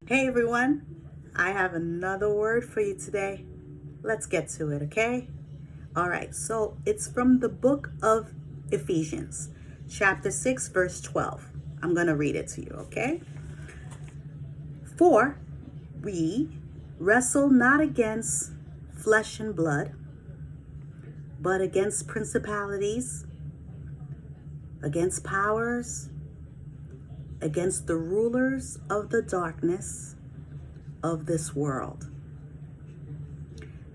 Hey everyone, I have another word for you today. Let's get to it, okay? All right, so it's from the book of Ephesians, chapter 6, verse 12. I'm going to read it to you, okay? For we wrestle not against flesh and blood, but against principalities, against powers, against the rulers of the darkness of this world,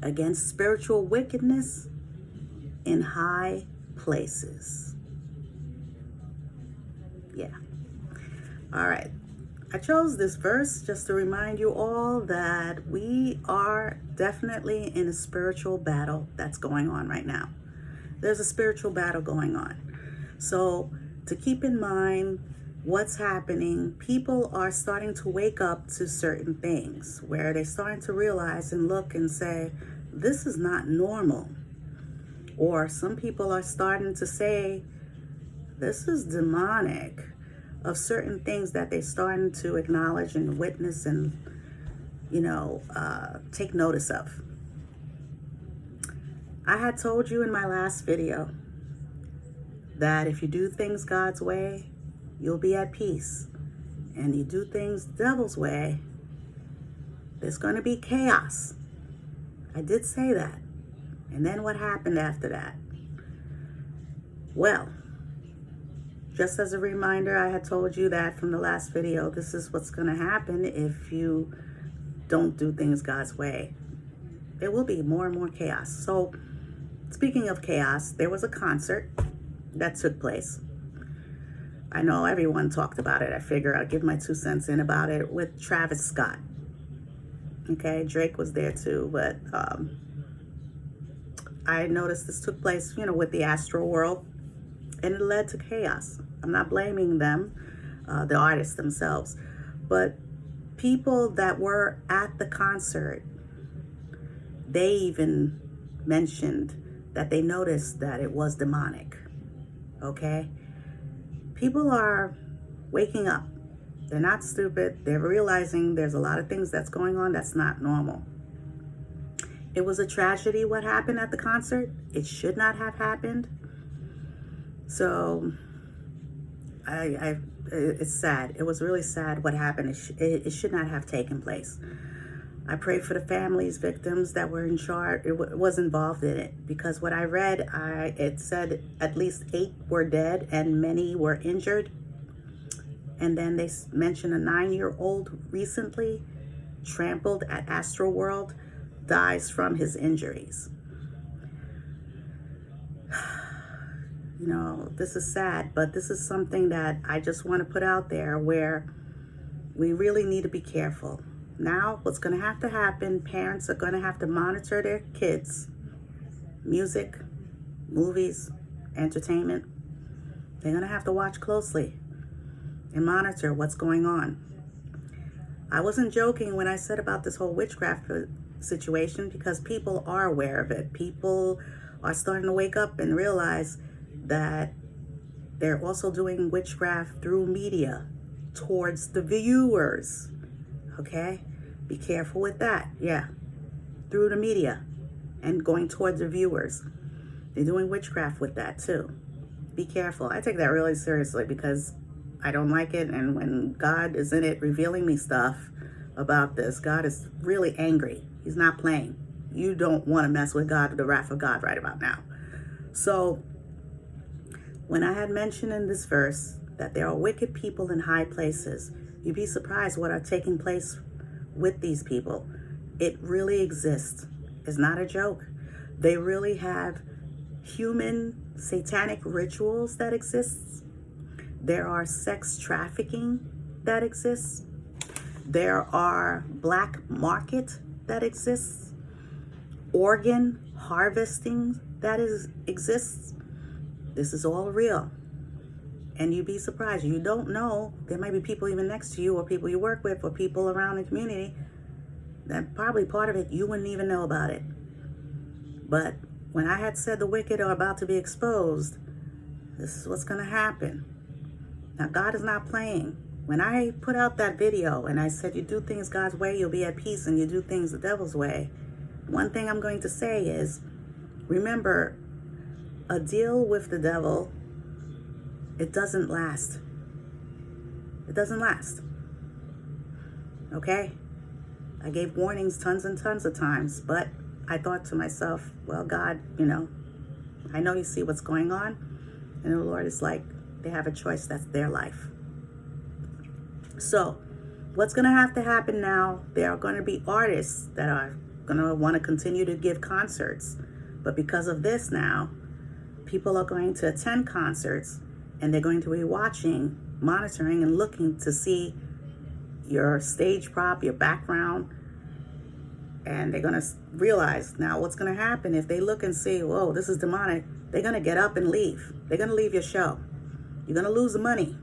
against spiritual wickedness in high places. Yeah. All right. I chose this verse just to remind you all that we are definitely in a spiritual battle that's going on right now. There's a spiritual battle going on. So to keep in mind what's happening, people are starting to wake up to certain things where they're starting to realize and look and say, this is not normal. Or some people are starting to say, this is demonic, of certain things that they're starting to acknowledge and witness and, take notice of. I had told you in my last video that if you do things God's way, you'll be at peace. And you do things the devil's way, there's going to be chaos. I did say that. And then what happened after that? Well, just as a reminder, I had told you that from the last video, this is what's going to happen if you don't do things God's way. There will be more and more chaos. So, speaking of chaos, there was a concert that took place. I know everyone talked about it. I figure I'll give my 2 cents in about it with Travis Scott. Okay, Drake was there too, but I noticed this took place, with the Astro World, and it led to chaos. I'm not blaming them, the artists themselves, but people that were at the concert, they even mentioned that they noticed that it was demonic. Okay? People are waking up. They're not stupid. They're realizing there's a lot of things that's going on that's not normal. It was a tragedy what happened at the concert. It should not have happened. So it's sad. It was really sad what happened. It should not have taken place. I pray for the families, victims that were in charge, was involved in it, because what I read, it said at least 8 were dead and many were injured. And then they mentioned a 9-year-old recently trampled at Astro World dies from his injuries. This is sad, but this is something that I just want to put out there where we really need to be careful. Now, what's going to have to happen, parents are going to have to monitor their kids, music, movies, entertainment. They're going to have to watch closely and monitor what's going on. I wasn't joking when I said about this whole witchcraft situation, because people are aware of it. People are starting to wake up and realize that they're also doing witchcraft through media towards the viewers. Okay? Be careful with that. Yeah. Through the media and going towards the viewers. They're doing witchcraft with that too. Be careful. I take that really seriously because I don't like it. And when God is in it revealing me stuff about this, God is really angry. He's not playing. You don't want to mess with God, the wrath of God right about now. So when I had mentioned in this verse that there are wicked people in high places, you'd be surprised what are taking place with these people. It really exists. It's not a joke. They really have human satanic rituals that exist. There are sex trafficking that exists. There are black market that exists. Organ harvesting that exists. This is all real. And you'd be surprised. You don't know. There might be people even next to you, or people you work with, or people around the community that probably part of it you wouldn't even know about it. But when I had said the wicked are about to be exposed, this is what's going to happen. Now, God is not playing. when I put out that video and I said, you do things God's way, you'll be at peace, and you do things the devil's way, one thing I'm going to say is, remember, a deal with the devil, it doesn't last. It doesn't last. Okay? I gave warnings tons and tons of times, but I thought to myself, well, God, I know you see what's going on. And the Lord is like, they have a choice. That's their life. So what's going to happen now, there are going to be artists that are going to want to continue to give concerts. But because of this now, people are going to attend concerts and they're going to be watching, monitoring, and looking to see your stage prop, your background. And they're going to realize now what's going to happen if they look and see, whoa, this is demonic. They're going to get up and leave. They're going to leave your show. You're going to lose the money.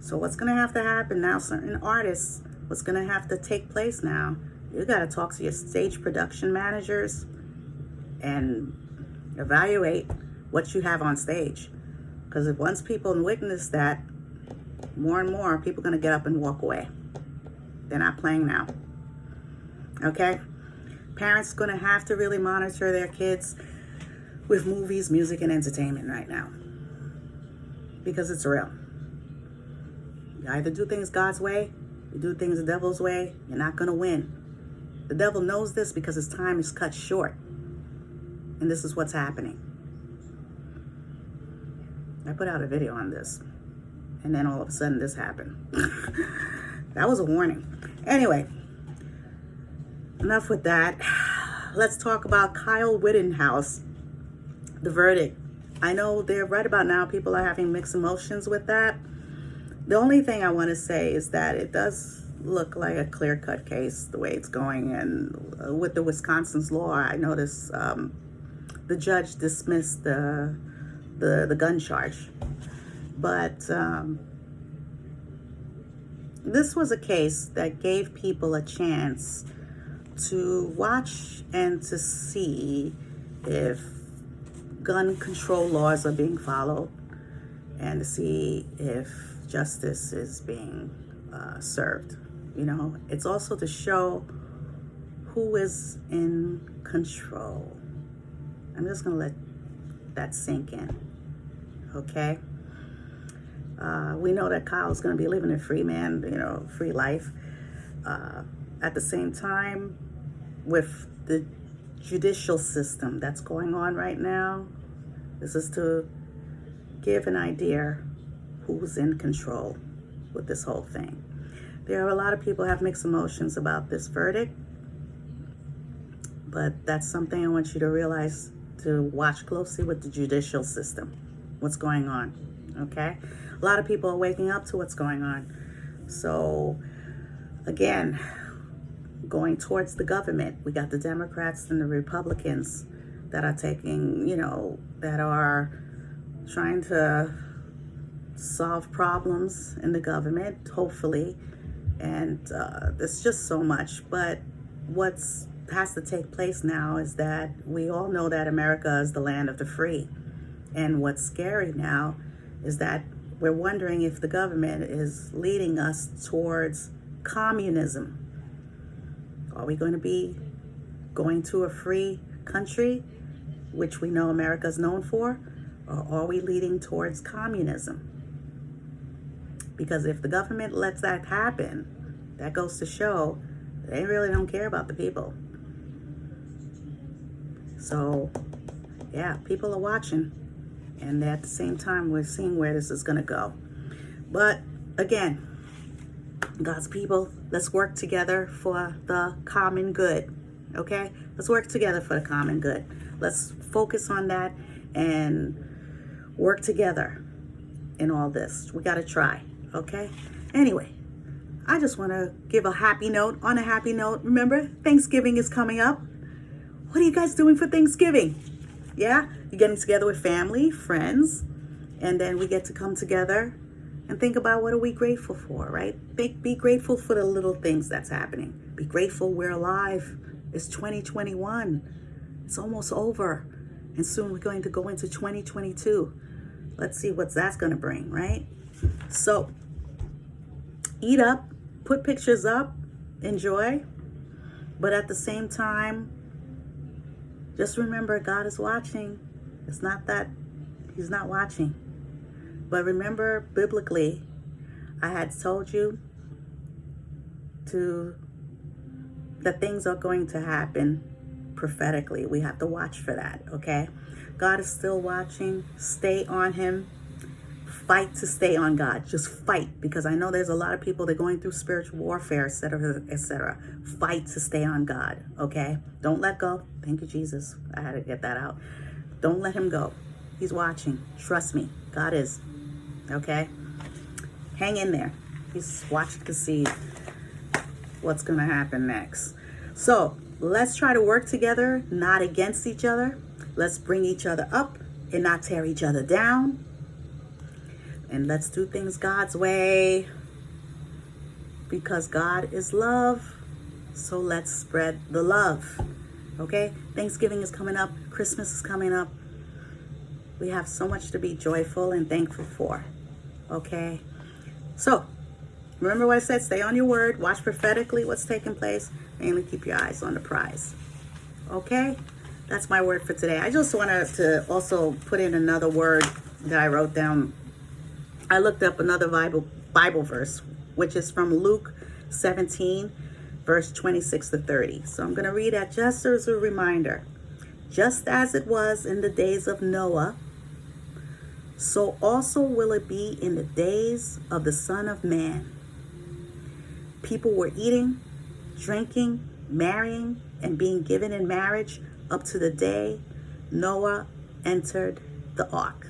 So what's going to happen now, certain artists, what's going to have to take place now, you got to talk to your stage production managers and evaluate what you have on stage. Because if once people witness that, more and more people are going to get up and walk away. They're not playing now. Okay? Parents are going to have to really monitor their kids with movies, music, and entertainment right now. Because it's real. You either do things God's way, you do things the devil's way, you're not going to win. The devil knows this because his time is cut short. And this is what's happening. I put out a video on this. And then all of a sudden this happened. That was a warning. Anyway, enough with that. Let's talk about Kyle Rittenhouse. The verdict. I know they're right about now, people are having mixed emotions with that. The only thing I want to say is that it does look like a clear-cut case the way it's going. And with the Wisconsin's law, I noticed the judge dismissed the gun charge. But this was a case that gave people a chance to watch and to see if gun control laws are being followed and to see if justice is being served. It's also to show who is in control. I'm just going to let that sink in. Okay? We know that Kyle's going to be living a free man, free life. At the same time, with the judicial system that's going on right now, this is to give an idea who's in control with this whole thing. There are a lot of people who have mixed emotions about this verdict, but that's something I want you to realize, to watch closely with the judicial system, what's going on, okay? A lot of people are waking up to what's going on. So, again, going towards the government, we got the Democrats and the Republicans that are taking, that are trying to solve problems in the government, hopefully. And there's just so much. But what has to take place now is that we all know that America is the land of the free. And what's scary now is that we're wondering if the government is leading us towards communism. Are we going to be going to a free country, which we know America is known for, or are we leading towards communism? Because if the government lets that happen, that goes to show they really don't care about the people. So, yeah, people are watching. And at the same time, we're seeing where this is going to go. But, again, God's people, let's work together for the common good, okay? Let's work together for the common good. Let's focus on that and work together in all this. We got to try, okay? Anyway, I just want to give a happy note. On a happy note, remember, Thanksgiving is coming up. What are you guys doing for Thanksgiving? Yeah? You're getting together with family, friends, and then we get to come together and think about what are we grateful for, right? Be grateful for the little things that's happening. Be grateful we're alive. It's 2021. It's almost over. And soon we're going to go into 2022. Let's see what that's going to bring, right? So, eat up, put pictures up, enjoy. But at the same time, just remember God is watching. It's not that he's not watching. But remember, biblically, I had told you that things are going to happen prophetically. We have to watch for that, okay? God is still watching. Stay on him. Fight to stay on God. Just fight, because I know there's a lot of people that are going through spiritual warfare, etc., etc. Fight to stay on God, okay? Don't let go. Thank you, Jesus. I had to get that out. Don't let him go. He's watching. Trust me. God is, okay? Hang in there. He's watching to see what's going to happen next. So let's try to work together, not against each other. Let's bring each other up and not tear each other down. And let's do things God's way, because God is love. So let's spread the love. Okay? Thanksgiving is coming up. Christmas is coming up. We have so much to be joyful and thankful for. Okay? So remember what I said. Stay on your word. Watch prophetically what's taking place. Mainly keep your eyes on the prize. Okay? That's my word for today. I just wanted to also put in another word that I wrote down. I looked up another Bible verse, which is from Luke 17, verse 26 to 30. So I'm going to read that just as a reminder. Just as it was in the days of Noah, so also will it be in the days of the Son of Man. People were eating, drinking, marrying, and being given in marriage up to the day Noah entered the ark.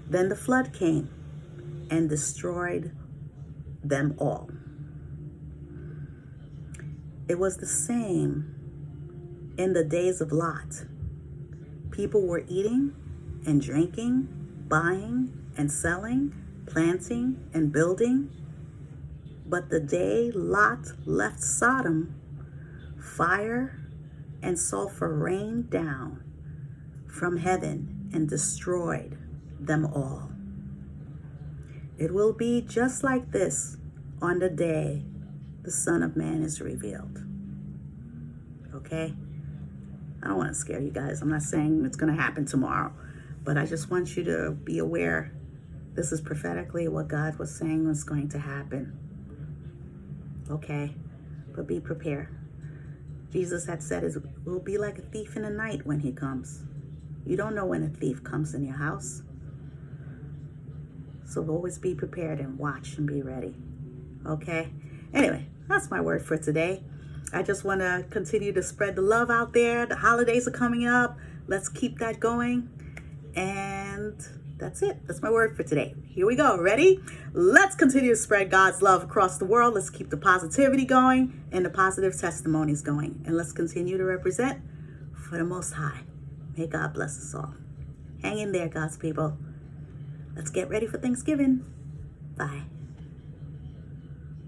Then the flood came and destroyed them all. It was the same in the days of Lot. People were eating and drinking, buying and selling, planting and building. But the day Lot left Sodom, fire and sulfur rained down from heaven and destroyed them all. It will be just like this on the day the Son of Man is revealed. Okay? I don't want to scare you guys. I'm not saying it's going to happen tomorrow, but I just want you to be aware this is prophetically what God was saying was going to happen. Okay? But be prepared. Jesus had said it will be like a thief in the night when he comes. You don't know when a thief comes in your house. So always be prepared and watch and be ready. Okay? Anyway, that's my word for today. I just want to continue to spread the love out there. The holidays are coming up. Let's keep that going. And that's it. That's my word for today. Here we go. Ready? Let's continue to spread God's love across the world. Let's keep the positivity going and the positive testimonies going. And let's continue to represent for the Most High. May God bless us all. Hang in there, God's people. Let's get ready for Thanksgiving. Bye.